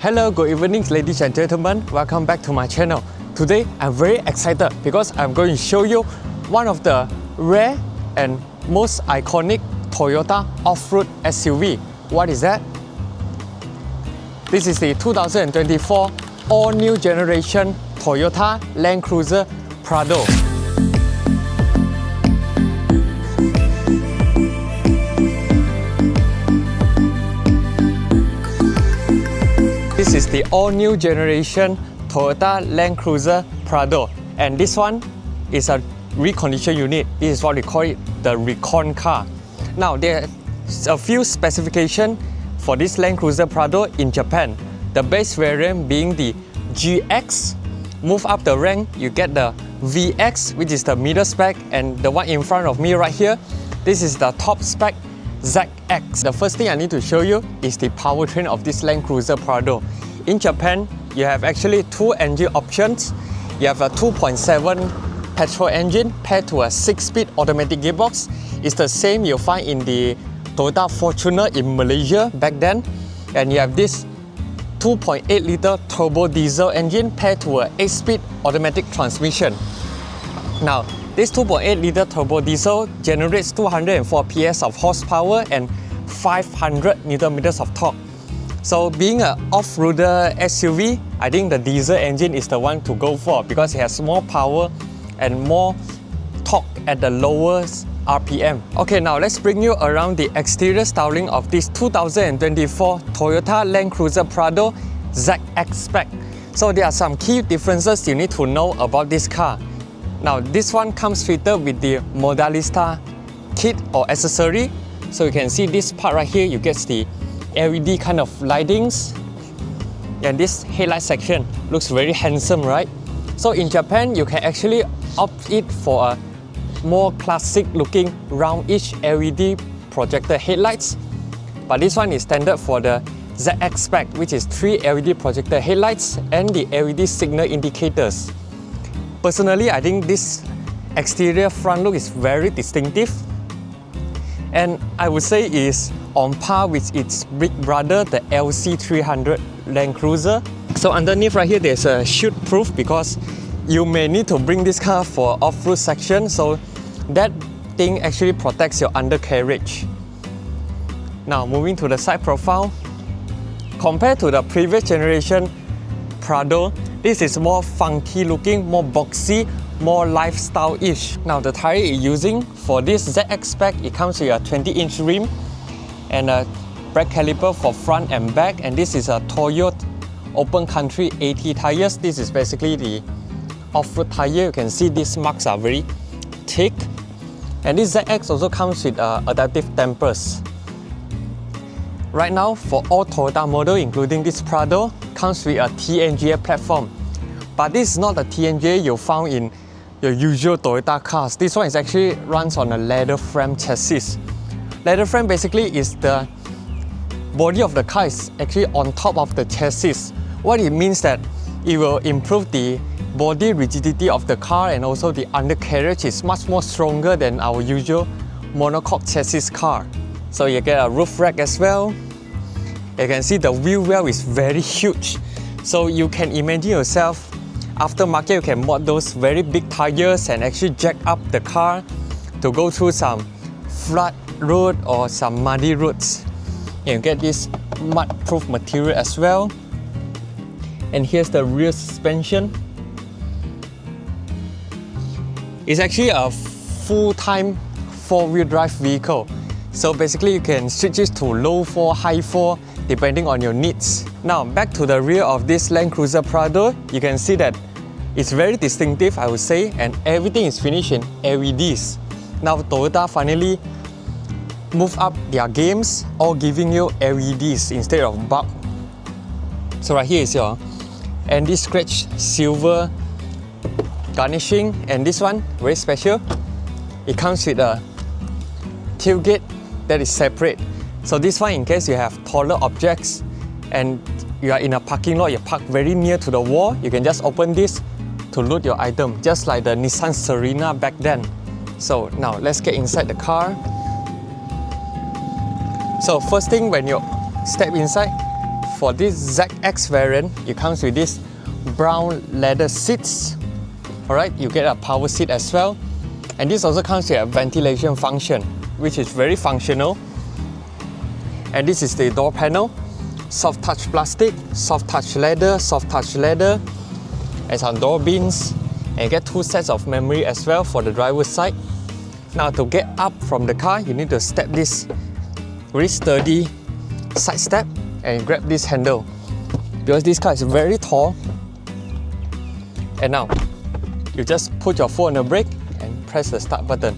Hello, good evening ladies and gentlemen, welcome back to my channel. Today I'm very excited because I'm going to show you one of the rare and most iconic Toyota off-road SUV. What is that? This is the 2024 all-new generation Toyota Land Cruiser Prado. This is the all-new generation Toyota Land Cruiser Prado, and this one is a reconditioned unit. This is what we call it, the recon car. Now there's a few specifications for this Land Cruiser Prado in Japan. The base variant being the GX. Move up the rank, you get the VX, which is the middle spec, and the one in front of me right here, this is the top spec ZX. The first thing I need to show you is the powertrain of this Land Cruiser Prado. In Japan, you have actually two engine options. You have a 2.7 petrol engine paired to a 6-speed automatic gearbox. It's the same you'll find in the Toyota Fortuner in Malaysia back then. And you have this 2.8 litre turbo diesel engine paired to a 8-speed automatic transmission. Now, this 2.8 litre turbo diesel generates 204 PS of horsepower and 500 Nm of torque. So being an off-roader SUV, I think the diesel engine is the one to go for because it has more power and more torque at the lowest RPM. Okay, now let's bring you around the exterior styling of this 2024 Toyota Land Cruiser Prado ZX spec. So there are some key differences you need to know about this car. Now this one comes fitted with the Modalista kit or accessory. So you can see this part right here, you get the LED kind of lightings. And this headlight section looks very handsome, right? So in Japan, you can actually opt it for a more classic looking roundish LED projector headlights. But this one is standard for the ZX spec, which is 3 LED projector headlights and the LED signal indicators. Personally, I think this exterior front look is very distinctive, and I would say is on par with its big brother, the LC350 Land Cruiser. So underneath right here, there's a chute proof because you may need to bring this car for off-road section, so that thing actually protects your undercarriage. Now moving to the side profile, compared to the previous generation Prado, this is more funky looking, more boxy, more lifestyle-ish. Now the tire you're using for this ZX spec, it comes with a 20-inch rim and a brake caliper for front and back, and this is a Toyota Open Country 80 tires. This is basically the off-road tire. You can see these marks are very thick, and this ZX also comes with adaptive dampers. Right now, for all Toyota models, including this Prado, comes with a TNGA platform. But this is not the TNGA you found in your usual Toyota cars. This one is actually runs on a leather frame chassis. Leather frame basically is the body of the car is actually on top of the chassis. What it means that it will improve the body rigidity of the car, and also the undercarriage is much more stronger than our usual monocoque chassis car. So you get a roof rack as well. You can see the wheel well is very huge. So you can imagine yourself, aftermarket you can mod those very big tires and actually jack up the car to go through some flat road or some muddy roads. You get this mud-proof material as well. And here's the rear suspension. It's actually a full-time 4-wheel drive vehicle. So basically you can switch it to low 4, high 4, depending on your needs. Now back to the rear of this Land Cruiser Prado, you can see that it's very distinctive, I would say, and everything is finished in LEDs. Now Toyota finally moved up their games, all giving you LEDs instead of bulb. So right here is your anti-scratch silver garnishing, and this one, very special, it comes with a tailgate that is separate. So this one, in case you have taller objects and you are in a parking lot, you park very near to the wall, you can just open this to load your item, just like the Nissan Serena back then. So now let's get inside the car. So first thing when you step inside, for this ZX variant, it comes with this brown leather seats. Alright, you get a power seat as well. And this also comes with a ventilation function, which is very functional. And this is the door panel. Soft touch plastic, soft touch leather, and some door bins. And you get 2 sets of memory as well for the driver's side. Now to get up from the car, you need to step this very sturdy side step and grab this handle. Because this car is very tall. And now, you just put your foot on the brake and press the start button.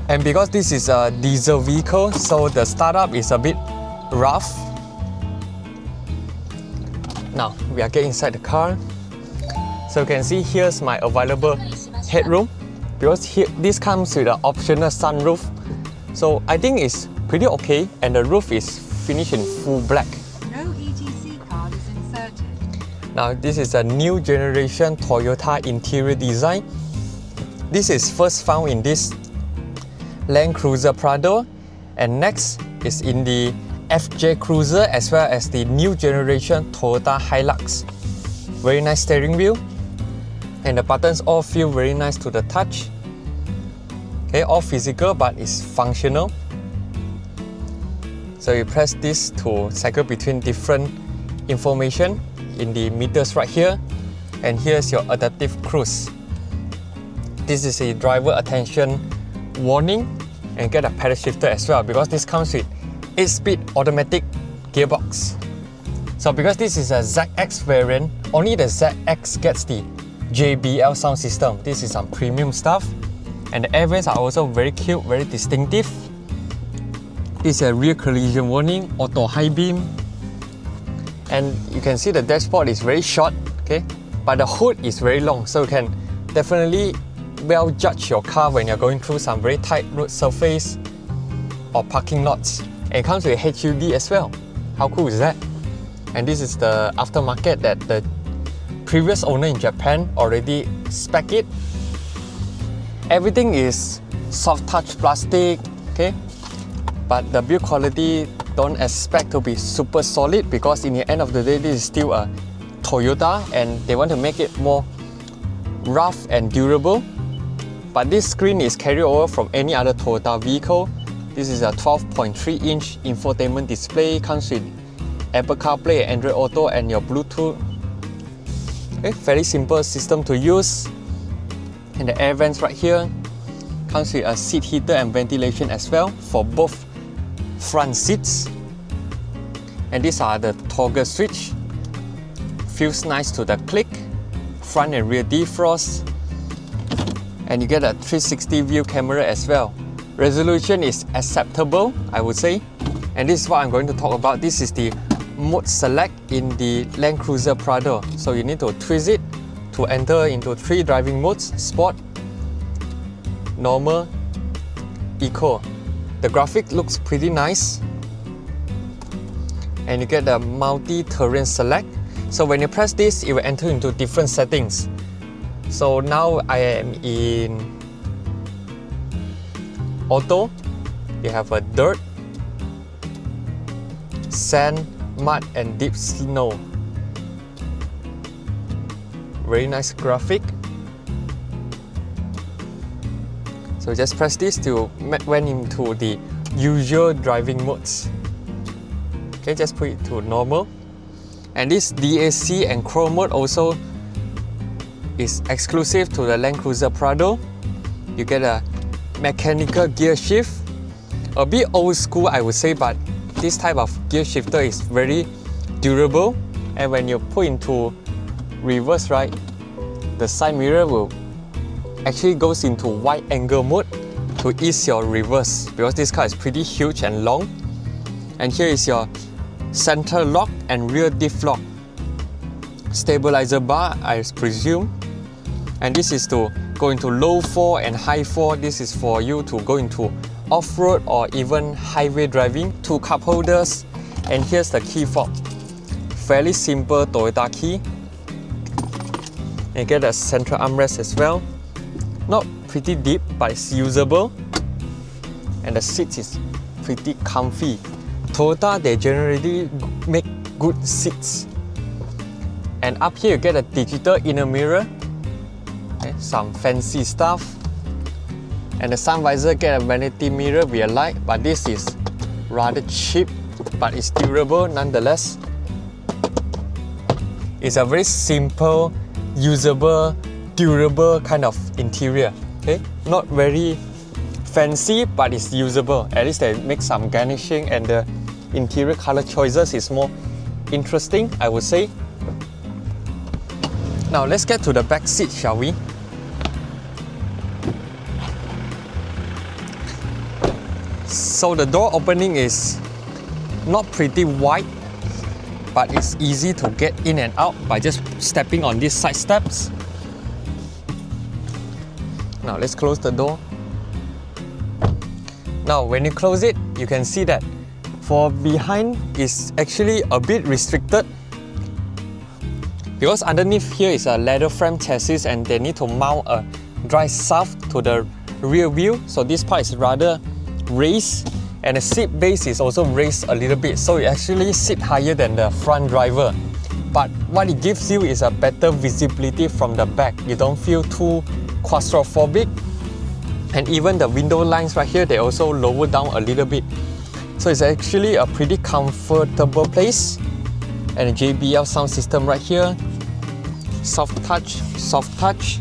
And because this is a diesel vehicle, so the startup is a bit rough. Now, we are getting inside the car. So you can see here's my available headroom. Because here, this comes with an optional sunroof. So I think it's pretty okay, and the roof is finished in full black. No ETC card is inserted. Now this is a new generation Toyota interior design. This is first found in this Land Cruiser Prado, and next is in the FJ Cruiser as well as the new generation Toyota Hilux. Very nice steering wheel, and the buttons all feel very nice to the touch. Okay, all physical but it's functional. So you press this to cycle between different information in the meters right here, and here's your adaptive cruise. This is a driver attention warning, and get a pedal shifter as well because this comes with 8-speed automatic gearbox. So because this is a ZX variant, only the ZX gets the JBL sound system. This is some premium stuff, and the air vents are also very cute, very distinctive. This is a rear collision warning, auto high beam, and you can see the dashboard is very short, okay, but the hood is very long, so you can definitely well judge your car when you're going through some very tight road surface or parking lots. And it comes with HUD as well. How cool is that? And this is the aftermarket that the previous owner in Japan already spec it. Everything is soft touch plastic, okay, but the build quality don't expect to be super solid because in the end of the day this is still a Toyota and they want to make it more rough and durable. But this screen is carried over from any other Toyota vehicle. This is a 12.3-inch infotainment display, comes with Apple CarPlay, Android Auto and your Bluetooth. Okay, very simple system to use. And the air vents right here comes with a seat heater and ventilation as well for both front seats. And these are the toggle switch. Feels nice to the click. Front and rear defrost. And you get a 360 view camera as well. Resolution is acceptable, I would say. And this is what I'm going to talk about. This is the mode select in the Land Cruiser Prado. So you need to twist it to enter into 3 driving modes: Sport, Normal, Eco. The graphic looks pretty nice. And you get the multi-terrain select. So when you press this, it will enter into different settings. So now I am in Auto. You have a dirt, sand, mud and deep snow. Very nice graphic. So just press this to went into the usual driving modes. Okay, just put it to normal. And this DAC and Chrome mode also is exclusive to the Land Cruiser Prado. You get a mechanical gear shift. A bit old school I would say, but this type of gear shifter is very durable. And when you put into reverse, right, the side mirror will actually goes into wide angle mode to ease your reverse because this car is pretty huge and long. And here is your center lock and rear diff lock. Stabilizer bar, I presume. And this is to go into low 4 and high 4. This is for you to go into off-road or even highway driving. 2 cup holders. And here's the key fob. Fairly simple Toyota key. And you get a central armrest as well. Not pretty deep, but it's usable. And the seat is pretty comfy. Toyota, they generally make good seats. And up here you get a digital inner mirror, okay, some fancy stuff. And the sun visor get a vanity mirror with a light, but this is rather cheap, but it's durable nonetheless. It's a very simple, usable, durable kind of interior. Okay, not very fancy, but it's usable. At least they make some garnishing, and the interior color choices is more interesting, I would say. Now let's get to the back seat, shall we? So the door opening is not pretty wide, but it's easy to get in and out by just stepping on these side steps. Now let's close the door. Now when you close it, you can see that for behind is actually a bit restricted, because underneath here is a leather frame chassis and they need to mount a dry shaft to the rear wheel. So this part is rather raised, and the seat base is also raised a little bit, so it actually sit higher than the front driver. But what it gives you is a better visibility from the back. You don't feel too claustrophobic, and even the window lines right here, they also lower down a little bit. So it's actually a pretty comfortable place. And a JBL sound system right here. Soft touch,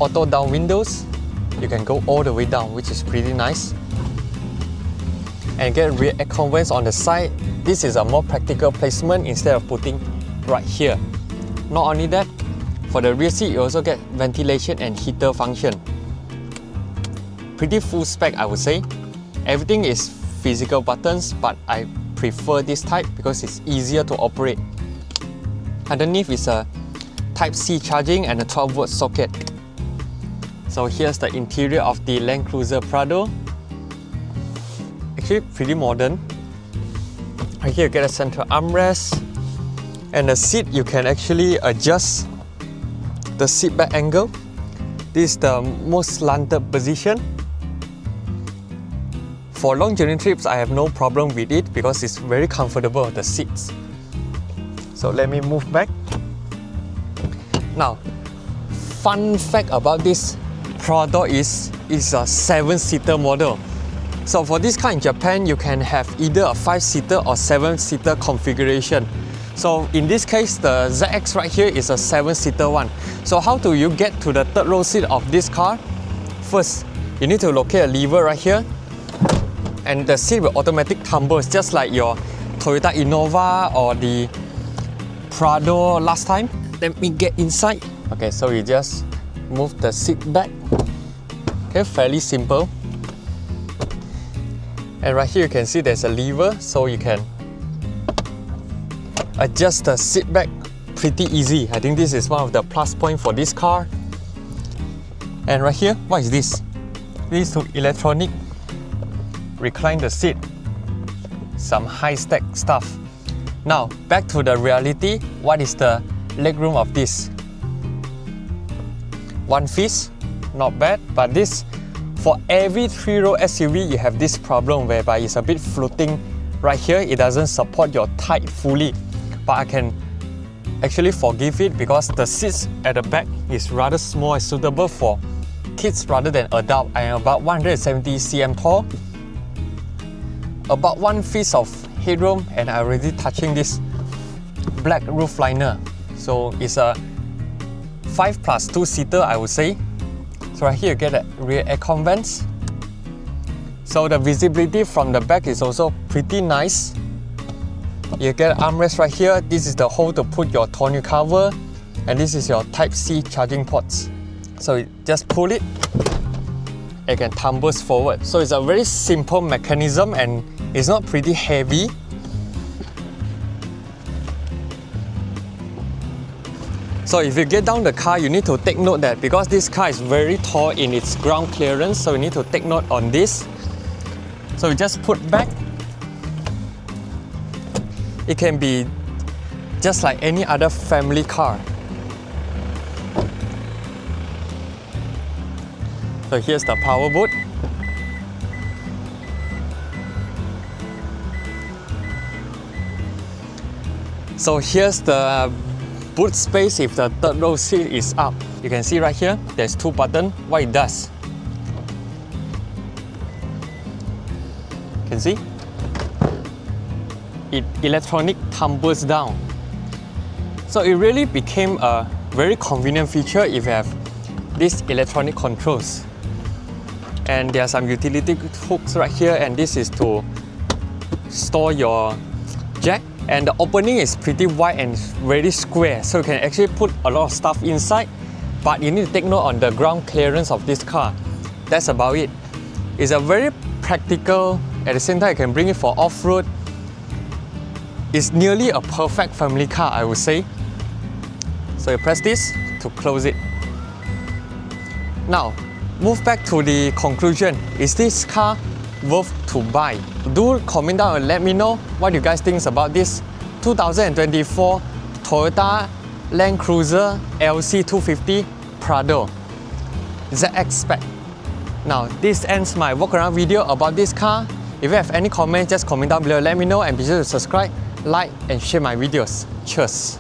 auto down windows. You can go all the way down, which is pretty nice. And get rear aircon vents on the side. This is a more practical placement instead of putting right here. Not only that, for the rear seat you also get ventilation and heater function. Pretty full spec, I would say. Everything is physical buttons, but I prefer this type because it's easier to operate. Underneath is a Type-C charging and a 12-volt socket. So here's the interior of the Land Cruiser Prado. Actually pretty modern. Right here you get a central armrest, and the seat you can actually adjust the seat back angle. This is the most slanted position. For long journey trips, I have no problem with it because it's very comfortable, the seats. So let me move back. Now, fun fact about this Prado is it's a 7-seater model. So for this car in Japan, you can have either a 5-seater or 7-seater configuration. So in this case, the ZX right here is a 7-seater one. So how do you get to the third row seat of this car? First, you need to locate a lever right here, and the seat will automatically tumble, just like your Toyota Innova or the Prado last time. Let me get inside. Okay, so you just move the seat back. Okay, fairly simple. And right here you can see there's a lever, so you can adjust the seat back pretty easy. I think this is one of the plus points for this car. And right here, what is this? This is electronic recline the seat. Some high-tech stuff. Now, back to the reality. What is the legroom of this? 1 fist, not bad, but this, for every 3-row SUV, you have this problem whereby it's a bit floating right here. It doesn't support your height fully, but I can actually forgive it because the seats at the back is rather small and suitable for kids rather than adult. I am about 170 cm tall, about 1 fist of headroom, and I'm already touching this black roof liner. So it's a 5+2 seater, I would say. So right here you get a rear aircon vents. So the visibility from the back is also pretty nice. You get an armrest right here. This is the hole to put your tonneau cover, and this is your Type-C charging ports. So you just pull it, it can tumbles forward. So it's a very simple mechanism and it's not pretty heavy. So if you get down the car, you need to take note that because this car is very tall in its ground clearance, so you need to take note on this. So you just put back. It can be just like any other family car. So here's the power boot. So here's the boot space if the third row seat is up. You can see right here, there's 2 buttons. What it does, you can see, it electronic tumbles down. So it really became a very convenient feature if you have these electronic controls. And there are some utility hooks right here, and this is to store your jack. And the opening is pretty wide and very square, so you can actually put a lot of stuff inside, but you need to take note on the ground clearance of this car. That's about it. It's a very practical, at the same time you can bring it for off-road. It's nearly a perfect family car, I would say. So you press this to close it. Now, move back to the conclusion. Is this car worth to buy? Do comment down and let me know what you guys think about this 2024 Toyota Land Cruiser LC250 Prado ZX Spec. Now, this ends my walk around video about this car. If you have any comments, just comment down below, let me know, and be sure to subscribe, like and share my videos. Cheers!